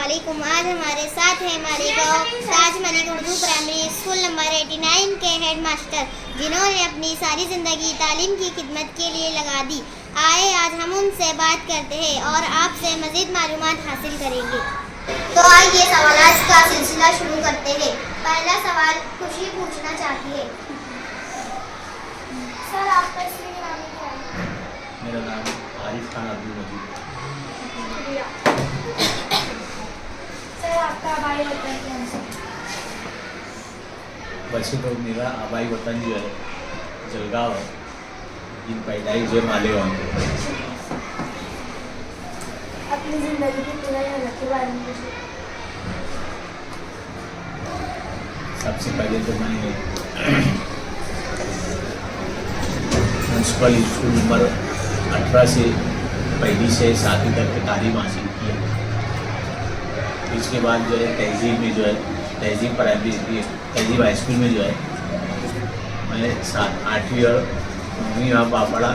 अस्सलामुअलैकुम। आज हमारे साथ हैं हमारे गाँव Taj Malik Urdu primary school number 89 के हेड मास्टर, जिन्होंने अपनी सारी ज़िंदगी तालीम की खिदमत के लिए लगा दी। आए आज हम उनसे बात करते हैं और आपसे मज़ीद मालूमात हासिल करेंगे। तो आइए सवालात का सिलसिला शुरू करते हैं। पहला सवाल खुशी पूछना चाहती है। सर, आपका इसमें नाम क्या है? मेरा नाम आरिफ खान अब्दुल मजीद। सर, आपका आबाई वतन कौन सा? वैसे तो मेरा आबाई वतन जो है जलगांव है, लेकिन पैदाइश जो मालेगांव है। अपनी ज़िंदगी की पूरा हालत के बारे में पूछिए। सबसे पहले तो मैंने म्यूनसिपल स्कूल नंबर 18 से पहली से 7वीं तक की तालीम हासिल की है। इसके बाद जो है तहजीब में जो है तहजीब प्राइमरी तहजीब हाई स्कूल में जो है मैं 8वीं और 9वीं वहाँ पढ़ा।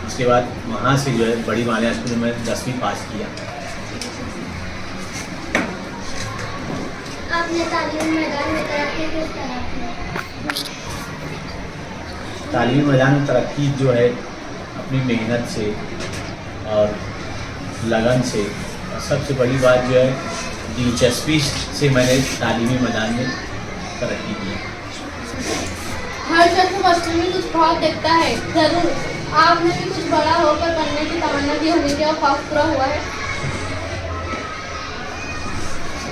उसके बाद वहाँ से जो है बड़ी मालिया स्कूल में 10वीं पास किया। आपने तालीम मैदान में तरक्की किस तरह की? तालीमी मैदान में तरक्की जो है अपनी मेहनत से और लगन से, और सबसे बड़ी बात जो है दिलचस्पी से मैंने तालीमी मैदान में तरक्की की। हर शख्स बचपन में कुछ ख्वाब देखता है, जरूर आपने भी कुछ बड़ा होकर बनने की तमन्ना की होगी, क्या ख्वाब पूरा हुआ है?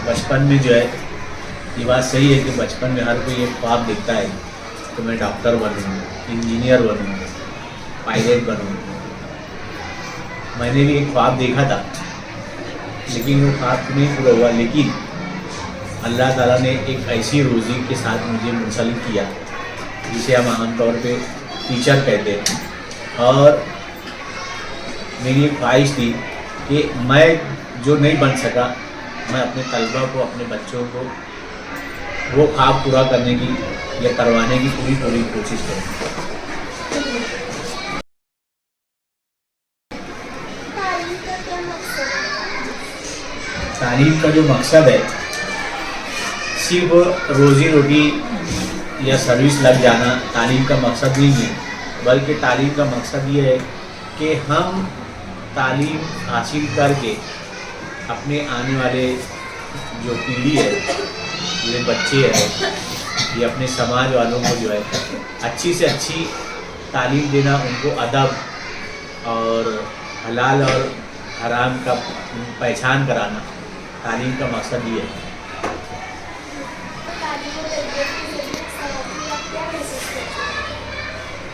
बचपन में जो है ये बात सही है कि बचपन में हर कोई एक ख्वाब देखता है तो मैं डॉक्टर बनूँ, इंजीनियर बनूँ, पायलट बनूँ। मैंने भी एक ख्वाब देखा था, लेकिन वो ख्वाब नहीं पूरा हुआ। लेकिन अल्लाह ताला ने एक ऐसी रोज़ी के साथ मुझे मुंसलिक किया जिसे हम आम तौर पे टीचर कहते हैं। और मेरी एक ख्वाहिश थी कि मैं जो नहीं बन सका, मैं अपने तलबा को, अपने बच्चों को वो ख्वाब पूरा करने की या करवाने की पूरी कोशिश करूँ। तालीम का जो मकसद है सिर्फ रोज़ी रोटी या सर्विस लग जाना तालीम का मकसद नहीं है, बल्कि तालीम का मकसद ये है कि हम तालीम हासिल करके अपने आने वाले जो पीढ़ी है, जो बच्चे हैं, ये अपने समाज वालों को जो है अच्छी से अच्छी तालीम देना, उनको अदब और हलाल और हराम का पहचान कराना तालीम का मकसद ये है।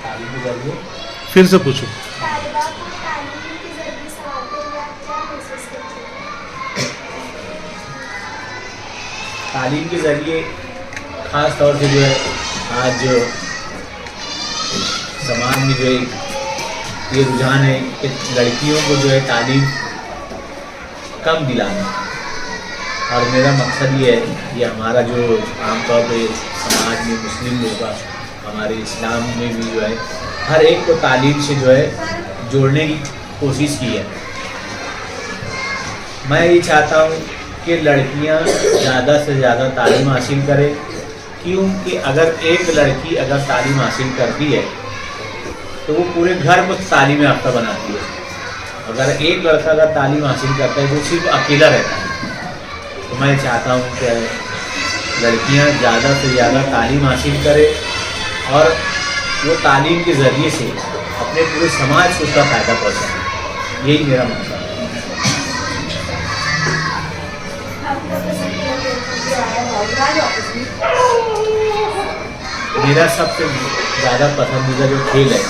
तालीम के जरिए फिर से पूछो। तालीम के ज़रिए ख़ास तौर से जो है आज जो समाज में जो है ये रुझान है कि लड़कियों को जो है तालीम कम दिलाना, और मेरा मकसद ये है, ये हमारा जो आमतौर पे समाज में मुस्लिम लोग का, हमारे इस्लाम में भी जो है हर एक को तालीम से जो है जोड़ने की कोशिश की है। मैं ये चाहता हूँ कि लड़कियाँ ज़्यादा से ज़्यादा तालीम हासिल करें, क्योंकि अगर एक लड़की अगर तालीम हासिल करती है तो वो पूरे घर को तालीम याफ्ता बनाती है। अगर एक लड़का अगर तालीम हासिल करता है वो सिर्फ अकेला रहता है। तो मैं चाहता हूँ कि लड़कियाँ ज़्यादा से ज़्यादा तालीम हासिल करें और वो तालीम के ज़रिए से अपने पूरे समाज को उसका फ़ायदा पहुँचाएं। यही मेरा मकसद है। मेरा सबसे ज़्यादा पसंदीदा जो खेल है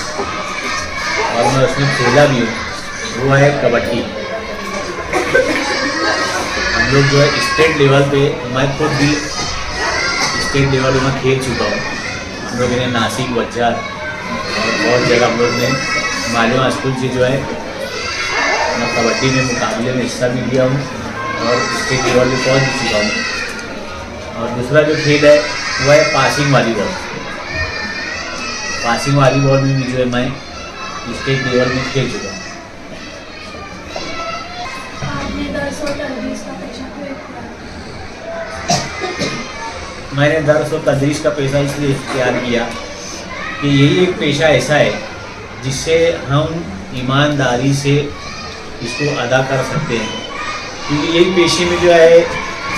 और मैं उसमें खेला भी हूँ, वो है कबड्डी। हम लोग जो है स्टेट लेवल पे, मैं खुद भी स्टेट लेवल में खेल चुका हूँ। हम लोगों ने नासिक, वज्जार और बहुत जगह हम लोग ने मालवा स्कूल से जो है मैं कबड्डी में मुकाबले में हिस्सा भी लिया हूँ और स्टेट लेवल पे पहुँच भी चुका हूँ। और दूसरा जो खेल है वो है पासिंग वॉलीबॉल। पासिंग वॉलीबॉल में भी जो है मैं स्टेट लेवल में खेल चुका हूँ। आपने 10 और 20 का पेशा मैंने दर्स और तदरीस का पेशा इसलिए इख्तियार किया कि यही एक पेशा ऐसा है जिससे हम ईमानदारी से इसको अदा कर सकते हैं, क्योंकि यही पेशे में जो है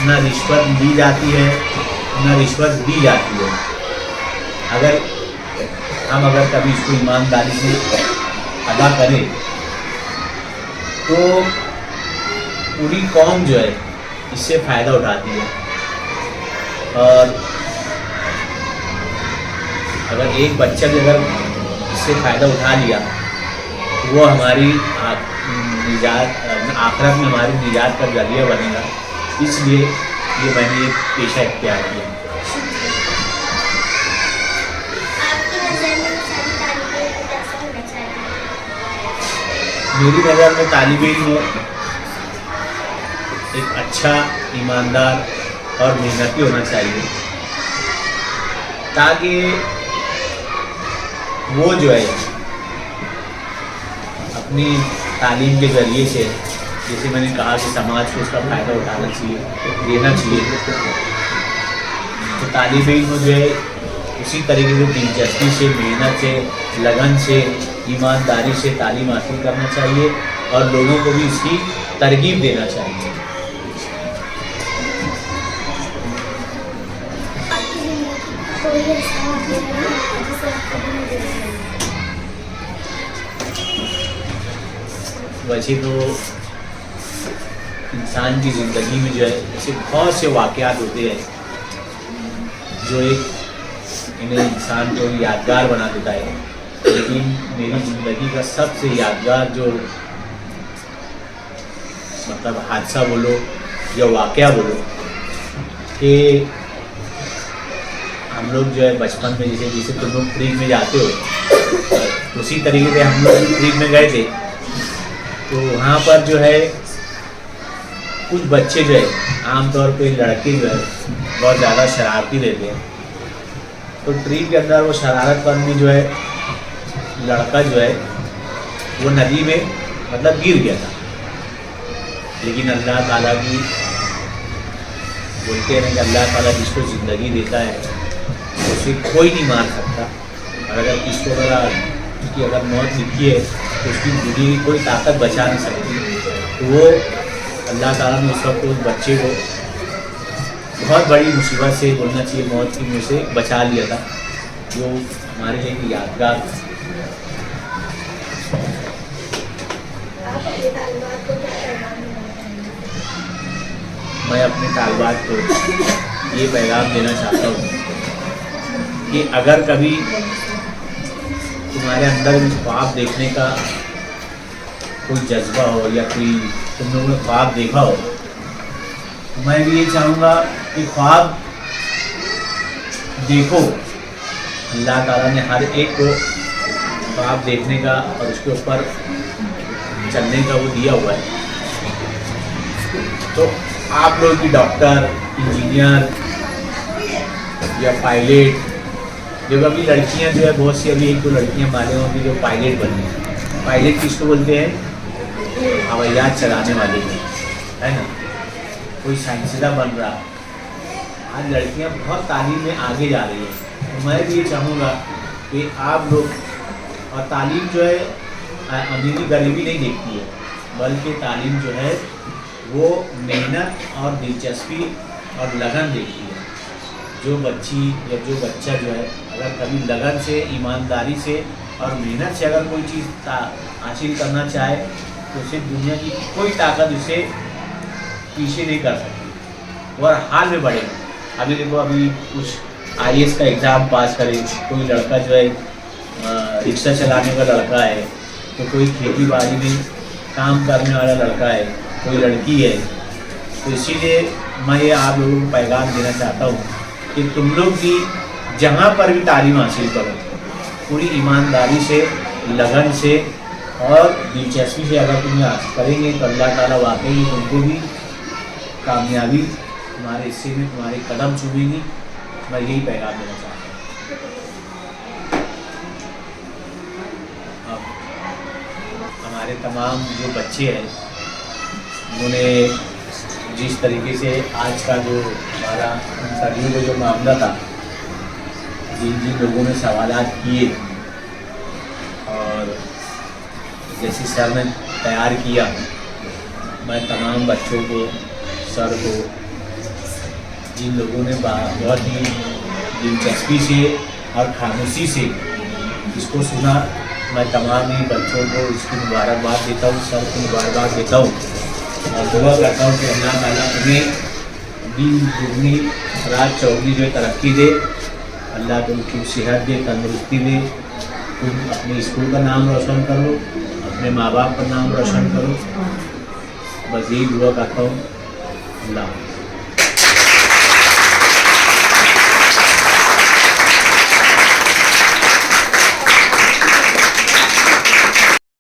ना रिश्वत ली जाती है ना रिश्वत दी जाती है। अगर कभी इसको ईमानदारी से अदा करें तो पूरी कौम जो है इससे फ़ायदा उठाती है। और अगर एक बच्चा भी अगर इससे फ़ायदा उठा लिया तो वो हमारी आखिरत में हमारी निजात का जरिया बनेगा। इसलिए ये मैंने एक पेशा इख्तियार किया। मेरी नज़र में तालिब इल्म एक अच्छा, ईमानदार और मेहनती होना चाहिए, ताकि वो जो है अपनी तालीम के ज़रिए से, जैसे मैंने कहा कि समाज को उसका फ़ायदा उठाना चाहिए, देना चाहिए, तो तालिब इल्म जो है उसी तरीके से दिलचस्पी से, मेहनत से, लगन से, ईमानदारी से तालीम हासिल करना चाहिए और लोगों को भी इसकी तरगीब देना चाहिए। वैसे तो इंसान की ज़िंदगी में जो है ऐसे बहुत से वाक़यात होते हैं जो इन्हें इंसान को यादगार बना देता है, लेकिन मेरी ज़िंदगी का सबसे यादगार जो मतलब हादसा बोलो या वाक़या बोलो कि हम लोग जो है बचपन में जैसे तुम लोग ट्रिप में जाते हो उसी तरीके से हम लोग ट्रिप में गए थे। तो वहाँ पर जो है कुछ बच्चे जो है आमतौर पे लड़के जो है बहुत ज़्यादा शरारती रहते हैं। तो ट्रिप के अंदर वो शरारतपन में जो है लड़का जो है वो नदी में मतलब गिर गया था, लेकिन अल्लाह ताला की बोलते हैं कि अल्लाह ताला जिसको ज़िंदगी देता है उसे कोई नहीं मार सकता। और अगर किसको उसकी अगर मौत लिखी है तो उसकी ज़िंदगी की कोई ताकत बचा नहीं सकती। तो वो अल्लाह ताला ने उस वक्त उस बच्चे को बहुत बड़ी मुसीबत से, बोलना चाहिए मौत की मुँह से बचा लिया था, जो हमारे लिए एक यादगार था। मैं अपने तालिबात को ये पैगाम देना चाहता हूँ कि अगर कभी तुम्हारे अंदर भी ख्वाब देखने का कोई जज्बा हो या कोई तुम लोगों ने ख्वाब देखा हो, तो मैं भी ये चाहूँगा कि ख्वाब देखो। अल्लाह ताला ने हर एक को ख्वाब देखने का और उसके ऊपर चलने का वो दिया हुआ है। तो आप लोग भी डॉक्टर, इंजीनियर या पायलट, जो अभी लड़कियां जो है बहुत सी अभी एक दो लड़कियां माले होंगी जो पायलट बनी हैं। पायलट किसको बोलते हैं? हवाई जहाज चलाने वाले को, है ना। कोई साइंसदा बन रहा। आज लड़कियां बहुत तालीम में आगे जा रही है। तो मैं भी ये चाहूँगा कि आप लोग, और तालीम जो है अमीरी गरीबी नहीं देखती है, बल्कि तालीम जो है वो मेहनत और दिलचस्पी और लगन देखती है। जो बच्ची या जो बच्चा जो है अगर कभी लगन से, ईमानदारी से और मेहनत से अगर कोई चीज़ हासिल करना चाहे तो उसे दुनिया की कोई ताकत उसे पीछे नहीं कर सकती और हाल में बढ़ेगा। अभी देखो, अभी कुछ IAS का एग्ज़ाम पास करे, कोई लड़का जो है रिक्शा चलाने का लड़का है, तो कोई खेती बाड़ी में काम करने वाला लड़का है, कोई लड़की है। तो इसीलिए मैं ये आप लोगों को पैगाम देना चाहता हूँ कि तुम लोग भी जहाँ पर भी तालीम हासिल करो, पूरी ईमानदारी से, लगन से और दिलचस्पी से अगर तुम्हें हासिल करेंगे तो अल्लाह ताला वाकई तुमको भी कामयाबी तुम्हारे हिस्से में, तुम्हारे कदम चूमेंगी। मैं यही पैगाम देना चाहता हूँ। अब हमारे तमाम जो बच्चे हैं उन्होंने जिस तरीके से आज का जो हमारा इंटरव्यू का जो मामला था, जिन जिन लोगों ने सवालात किए और जैसे सर ने तैयार किया, मैं तमाम बच्चों को, सर को, जिन लोगों ने बहुत ही दिलचस्पी से और खामोशी से इसको सुना, मैं तमाम ही बच्चों को इसकी मुबारकबाद देता हूँ, सर को मुबारकबाद देता हूँ और दुआ करता हूँ कि अल्लाह ताला तुम्हें दिन दुगनी रात चौगनी जो है तरक्की दे, अल्लाह तुमको सेहत दे, तंदुरुस्ती दे, तुम अपने स्कूल का नाम रोशन करो, अपने माँ बाप का नाम रोशन करो, बस यही दुआ करता हूँ। अल्लाह।